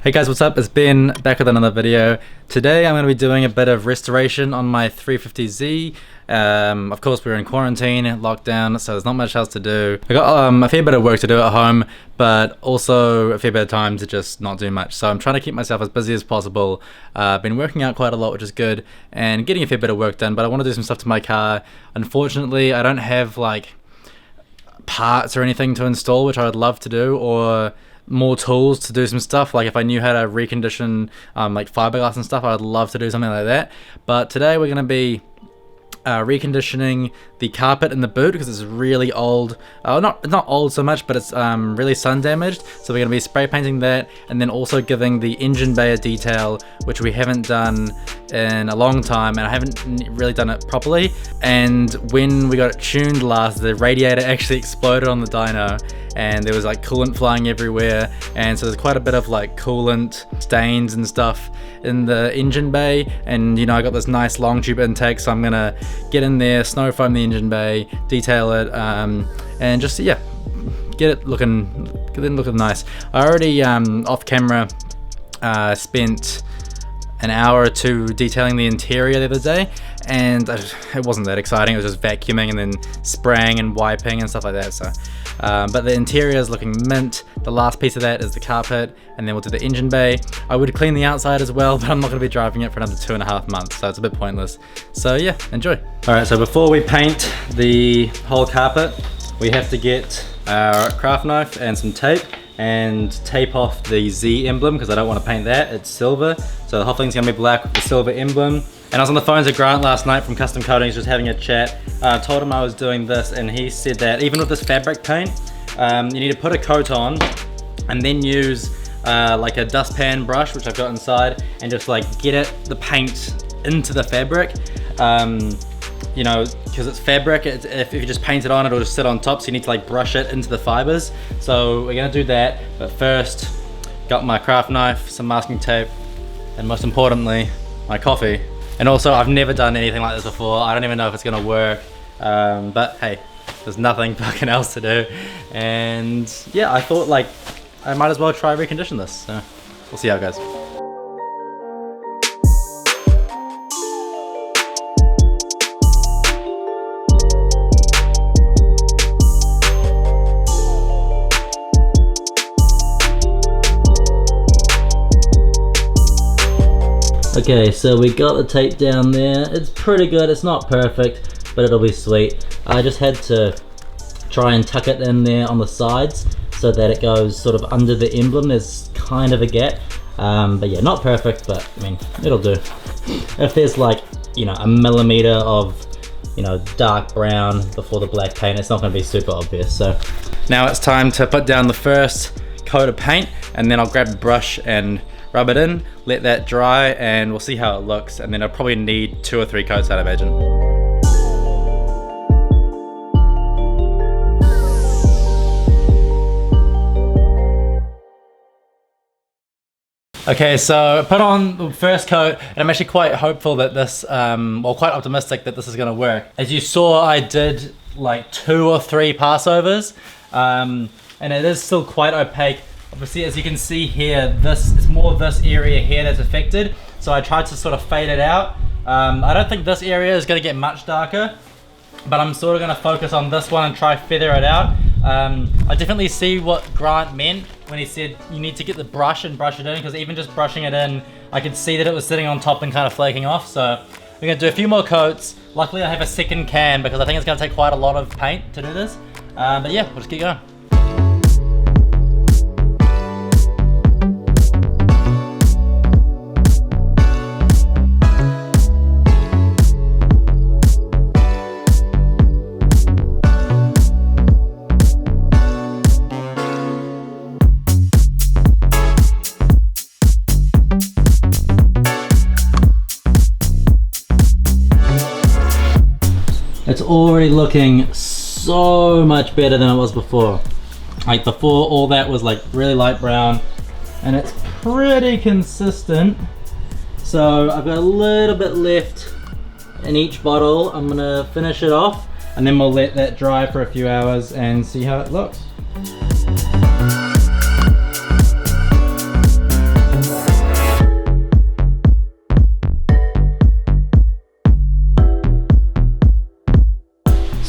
Hey guys, what's up? It's Ben back with another video. Today I'm going to be doing a bit of restoration on my 350Z. Of course we're in quarantine, lockdown, so there's not much else to do. I got a fair bit of work to do at home, but also a fair bit of time to just not do much. So I'm trying to keep myself as busy as possible. I've been working out quite a lot, which is good, and getting a fair bit of work done, but I want to do some stuff to my car. Unfortunately, I don't have like parts or anything to install, which I would love to do, or more tools to do some stuff. Like if I knew how to recondition like fiberglass and stuff, I would love to do something like that. But today we're going to be reconditioning the carpet in the boot because it's really old. Not old so much, but it's really sun damaged. So we're going to be spray painting that, and then also giving the engine bay a detail, which we haven't done in a long time, and I haven't really done it properly. And when we got it tuned last, the radiator actually exploded on the dyno, and there was like coolant flying everywhere, and so there's quite a bit of like coolant stains and stuff in the engine bay. And you know, I got this nice long tube intake, so I'm gonna get in there, snow foam the engine bay, detail it, and just get it looking nice. I already off camera spent an hour or two detailing the interior the other day, and it wasn't that exciting. It was just vacuuming and then spraying and wiping and stuff like that. So but the interior is looking mint. The last piece of that is the carpet, and then we'll do the engine bay. I would clean the outside as well, but I'm not going to be driving it for another 2.5 months, so it's a bit pointless. So yeah, enjoy. Alright, so before we paint the whole carpet, we have to get our craft knife and some tape, and tape off the Z emblem because I don't want to paint that. It's silver, so the whole thing's going to be black with the silver emblem. And I was on the phone to Grant last night from Custom Coatings, just having a chat. I told him I was doing this, and he said that even with this fabric paint, you need to put a coat on and then use like a dustpan brush, which I've got inside, and just like get the paint into the fabric. You know, because it's fabric, if you just paint it on, it'll just sit on top, so you need to like brush it into the fibers. So we're gonna do that, but first, got my craft knife, some masking tape, and most importantly, my coffee. And also, I've never done anything like this before. I don't even know if it's gonna work, but hey, there's nothing fucking else to do. And yeah, I thought like, I might as well try recondition this. So we'll see how it goes. Okay, so we got the tape down there. It's pretty good. It's not perfect, but it'll be sweet. I just had to try and tuck it in there on the sides so that it goes sort of under the emblem. There's kind of a gap, but yeah, not perfect, but I mean, it'll do. If there's like, you know, a millimeter of, you know, dark brown before the black paint, it's not going to be super obvious. So now it's time to put down the first coat of paint, and then I'll grab a brush and rub it in, let that dry, and we'll see how it looks. And then I'll probably need 2 or 3 coats, I'd imagine. Okay, so I put on the first coat, and I'm actually quite hopeful that this, well, quite optimistic that this is gonna work. As you saw, I did like 2 or 3 passovers, and it is still quite opaque. Obviously, as you can see here, it's more this area here that's affected. So I tried to sort of fade it out. I don't think this area is going to get much darker, but I'm sort of going to focus on this one and try feather it out. I definitely see what Grant meant when he said you need to get the brush and brush it in, because even just brushing it in, I could see that it was sitting on top and kind of flaking off. So we're going to do a few more coats. Luckily, I have a second can because I think it's going to take quite a lot of paint to do this. But yeah, we'll just keep going. It's already looking so much better than it was before. Like before, all that was like really light brown, and it's pretty consistent. So I've got a little bit left in each bottle. I'm gonna finish it off, and then we'll let that dry for a few hours and see how it looks.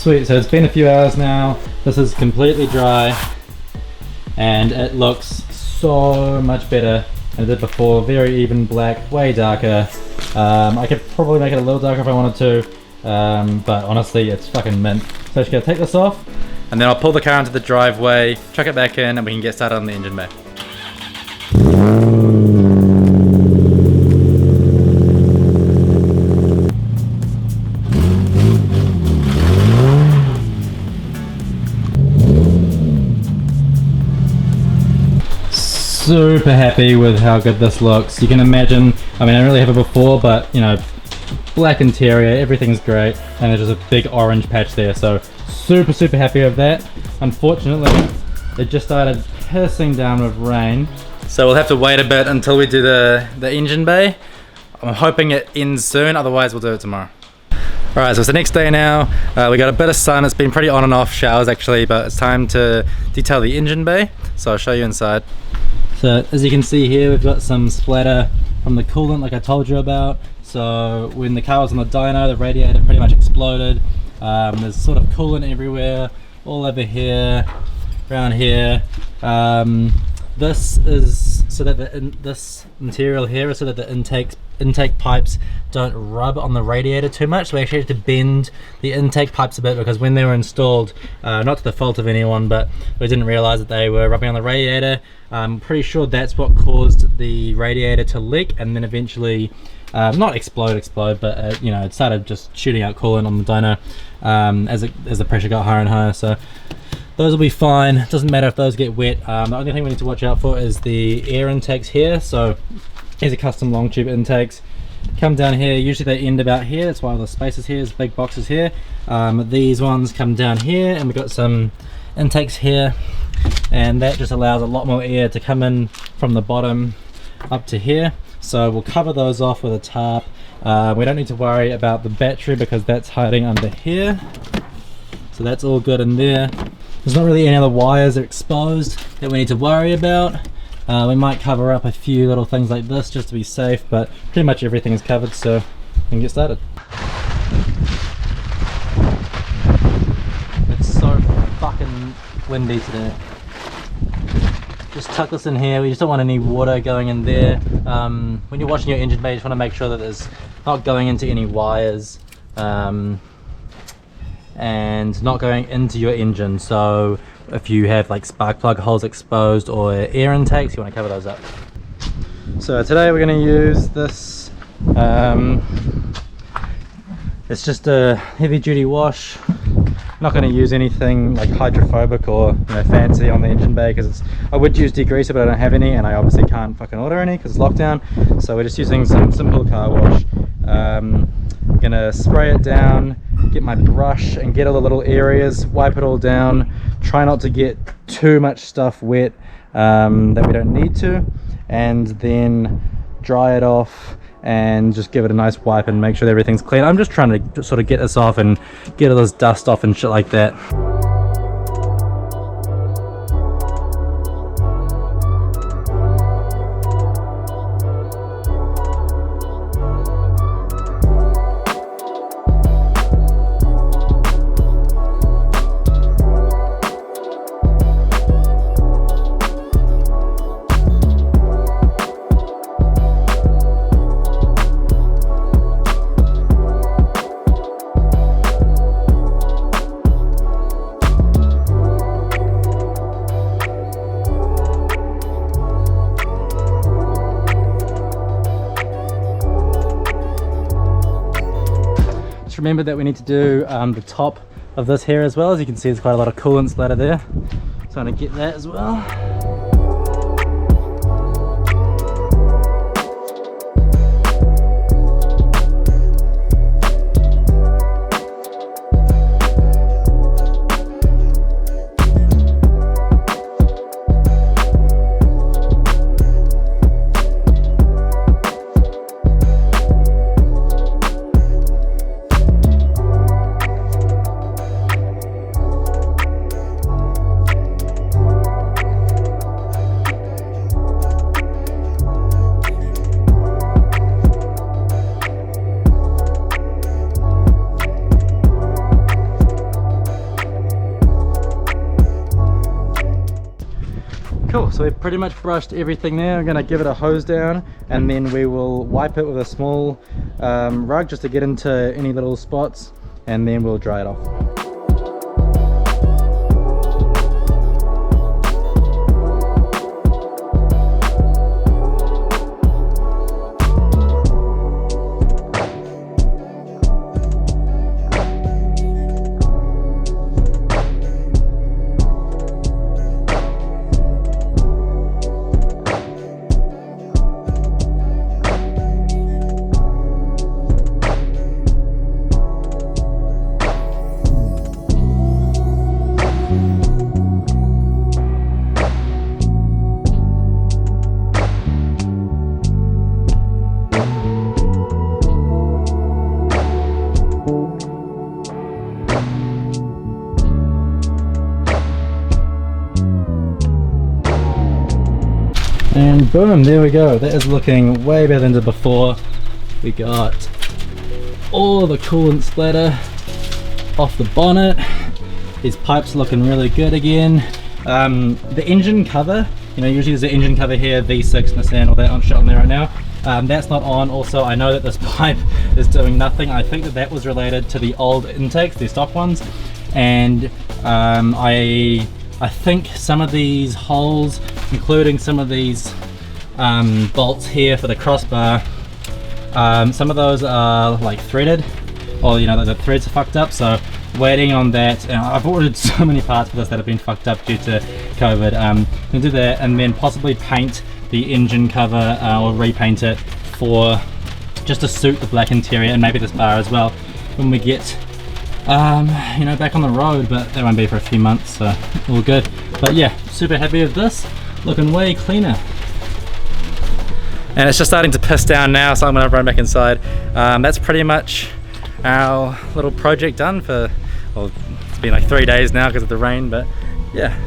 Sweet, so it's been a few hours now. This is completely dry and it looks so much better than it did before. Very even black, way darker. I could probably make it a little darker if I wanted to, but honestly it's fucking mint. So I'm just gonna take this off and then I'll pull the car into the driveway, chuck it back in, and we can get started on the engine bay. Super happy with how good this looks. You can imagine, I mean I didn't really have it before, but you know, black interior, everything's great, and there's just a big orange patch there, so super happy with that. Unfortunately, it just started pissing down with rain, so we'll have to wait a bit until we do the engine bay. I'm hoping it ends soon, otherwise we'll do it tomorrow. Alright, so it's the next day now. We got a bit of sun. It's been pretty on and off showers actually, but it's time to detail the engine bay, so I'll show you inside. So as you can see here, we've got some splatter from the coolant like I told you about. So when the car was on the dyno, the radiator pretty much exploded. There's sort of coolant everywhere, all over here, around here. This is so that this material here is so that the intake pipes don't rub on the radiator too much. So we actually had to bend the intake pipes a bit because when they were installed, not to the fault of anyone, but we didn't realize that they were rubbing on the radiator. I'm pretty sure that's what caused the radiator to leak and then eventually not explode, but you know, it started just shooting out coolant on the dyno as the pressure got higher and higher. So those will be fine. It doesn't matter if those get wet. The only thing we need to watch out for is the air intakes here. So these are custom long tube intakes. Come down here, usually they end about here. That's why all the spaces here is big boxes here. These ones come down here, and we've got some intakes here, and that just allows a lot more air to come in from the bottom up to here. So we'll cover those off with a tarp. We don't need to worry about the battery because that's hiding under here. So that's all good in there. There's not really any other wires that are exposed that we need to worry about. We might cover up a few little things like this just to be safe, but pretty much everything is covered, so we can get started. It's so fucking windy today. Just tuck this in here. We just don't want any water going in there. When you're washing your engine bay, you just want to make sure that it's not going into any wires and not going into your engine. So if you have like spark plug holes exposed or air intakes, you want to cover those up. So today we're going to use this. It's just a heavy duty wash. Not going to use anything like hydrophobic or fancy on the engine bay because I would use degreaser, but I don't have any, and I obviously can't fucking order any because it's lockdown. So we're just using some simple car wash. I'm gonna spray it down, get my brush and get all the little areas, wipe it all down, try not to get too much stuff wet that we don't need to, and then dry it off and just give it a nice wipe and make sure that everything's clean. I'm just trying to sort of get this off and get all this dust off and shit like that. Remember that we need to do the top of this here as well. As you can see, there's quite a lot of coolant splatter there, so I'm going to get that as well. we've pretty much brushed everything there. I'm gonna give it a hose down and then we will wipe it with a small rug just to get into any little spots, and then we'll dry it off. And boom, there we go. That is looking way better than the before. We got all the coolant splatter off the bonnet. These pipes looking really good again. The engine cover, you know, usually there's an engine cover here, V6, Nissan, all that on shot on there right now. That's not on. Also, I know that this pipe is doing nothing. I think that that was related to the old intakes, the stock ones. And I think some of these holes, including some of these bolts here for the crossbar, some of those are like threaded, or you know, the threads are fucked up, so waiting on that. And I've ordered so many parts for this that have been fucked up due to COVID. Gonna do that and then possibly paint the engine cover or repaint it for just to suit the black interior, and maybe this bar as well when we get you know, back on the road, but that won't be for a few months, so all good. But yeah, super happy with this, looking way cleaner. And it's just starting to piss down now, so I'm gonna run back inside. That's pretty much our little project done for, well, it's been like 3 days now because of the rain, but yeah,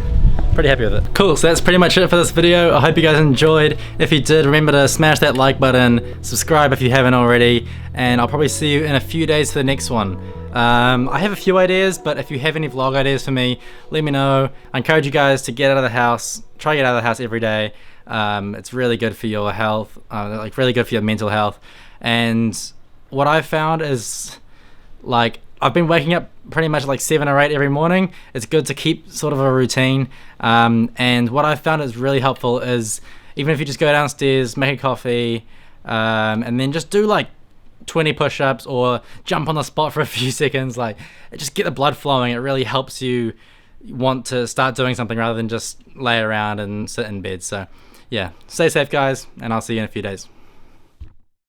pretty happy with it. Cool, so that's pretty much it for this video. I hope you guys enjoyed. If you did, remember to smash that like button, subscribe if you haven't already, and I'll probably see you in a few days for the next one. I have a few ideas, but if you have any vlog ideas for me, let me know. I encourage you guys to get out of the house, try to get out of the house every day. It's really good for your health, like really good for your mental health. And what I've found is, like, I've been waking up pretty much like 7 or 8 every morning. It's good to keep sort of a routine. And what I've found is really helpful is, even if you just go downstairs, make a coffee, and then just do like 20 push-ups or jump on the spot for a few seconds, like just get the blood flowing. It really helps you want to start doing something rather than just lay around and sit in bed. So yeah, stay safe guys, and I'll see you in a few days.